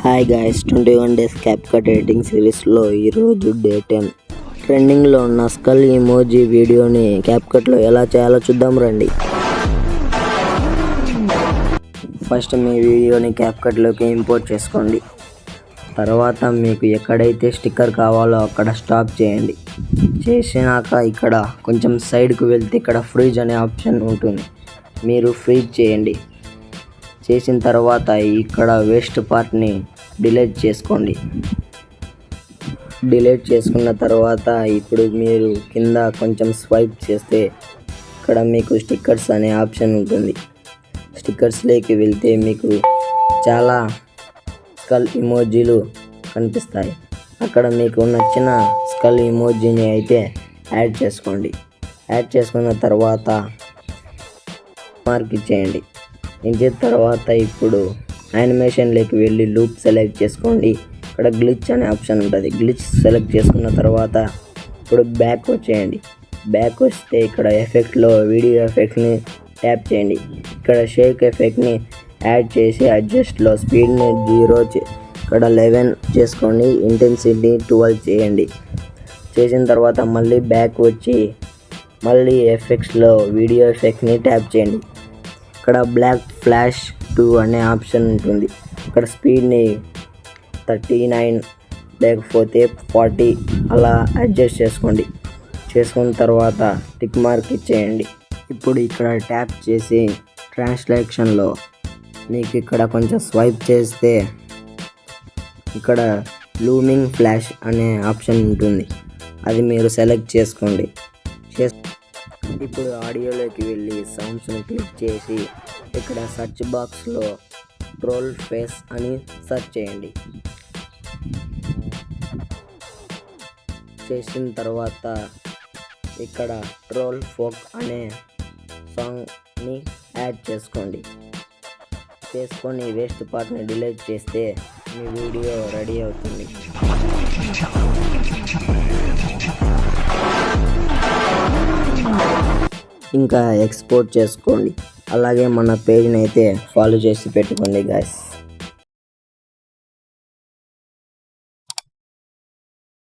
Hi guys, 21 days CapCut editing సిరీస్లో ఈరోజు day 10. ట్రెండింగ్లో ఉన్న స్కల్ ఇమోజీ వీడియోని క్యాప్కట్లో ఎలా చేయాలో చూద్దాం రండి. ఫస్ట్ మీ వీడియోని క్యాప్కట్లోకి ఇంపోర్ట్ చేసుకోండి. తర్వాత మీకు ఎక్కడైతే స్టిక్కర్ కావాలో అక్కడ స్టాప్ చేయండి. చేసినాక ఇక్కడ కొంచెం సైడ్కు వెళ్తే ఇక్కడ ఫ్రీజ్ అనే ఆప్షన్ ఉంటుంది. మీరు ఫ్రీజ్ చేయండి. చేసిన తర్వాత ఇక్కడ వేస్ట్ పార్ట్ని డిలీట్ చేసుకోండి. డిలీట్ చేసుకున్న తర్వాత ఇప్పుడు మీరు కింద కొంచెం స్వైప్ చేస్తే ఇక్కడ మీకు స్టిక్కర్స్ అనే ఆప్షన్ ఉంటుంది. స్టిక్కర్స్లోకి వెళ్తే మీకు చాలా స్కల్ ఇమోజీలు కనిపిస్తాయి. అక్కడ మీకు నచ్చిన స్కల్ ఇమోజీని అయితే యాడ్ చేసుకోండి. యాడ్ చేసుకున్న తర్వాత మార్క్ ఇచ్చేయండి. ఇంచిన తర్వాత ఇప్పుడు యానిమేషన్లోకి వెళ్ళి లూప్ సెలెక్ట్ చేసుకోండి. ఇక్కడ గ్లిచ్ అనే ఆప్షన్ ఉంటుంది. గ్లిచ్ సెలెక్ట్ చేసుకున్న తర్వాత ఇప్పుడు బ్యాక్ వచ్చేయండి. బ్యాక్ వస్తే ఇక్కడ ఎఫెక్ట్లో వీడియో ఎఫెక్ట్ని ట్యాప్ చేయండి. ఇక్కడ షేక్ ఎఫెక్ట్ని యాడ్ చేసి అడ్జస్ట్లో స్పీడ్ని 0 ఇక్కడ 11 చేసుకోండి. ఇంటెన్సిటీ 12 చేయండి. చేసిన తర్వాత మళ్ళీ బ్యాక్ వచ్చి మళ్ళీ ఎఫెక్ట్స్లో వీడియో ఎఫెక్ట్ని ట్యాప్ చేయండి. ఇక్కడ బ్లాక్ ఫ్లాష్ 2 అనే ఆప్షన్ ఉంటుంది. ఇక్కడ స్పీడ్ని 39 లేకపోతే 40 అలా అడ్జస్ట్ చేసుకోండి. చేసుకున్న తర్వాత టిక్ మార్క్ ఇచ్చేయండి. ఇప్పుడు ఇక్కడ ట్యాప్ చేసి ట్రాన్స్లేషన్లో మీకు ఇక్కడ కొంచెం స్వైప్ చేస్తే ఇక్కడ లూమింగ్ ఫ్లాష్ అనే ఆప్షన్ ఉంటుంది. అది మీరు సెలెక్ట్ చేసుకోండి. ఇప్పుడు ఆడియోలోకి వెళ్ళి సౌండ్స్ని క్లిక్ చేసి ఇక్కడ సెర్చ్ బాక్స్లో ట్రోల్ ఫేస్ అని సెర్చ్ చేయండి. చేసిన తర్వాత ఇక్కడ ట్రోల్ ఫోక్ అనే సాంగ్ని యాడ్ చేసుకోండి. చేసుకొని వేస్ట్ పార్ట్ని డిలీట్ చేస్తే మీ వీడియో రెడీ అవుతుంది. ఇంకా ఎక్స్పోర్ట్ చేసుకోండి. అలాగే మన పేజ్ని అయితే ఫాలో చేసి పెట్టుకోండి గాయ్స్.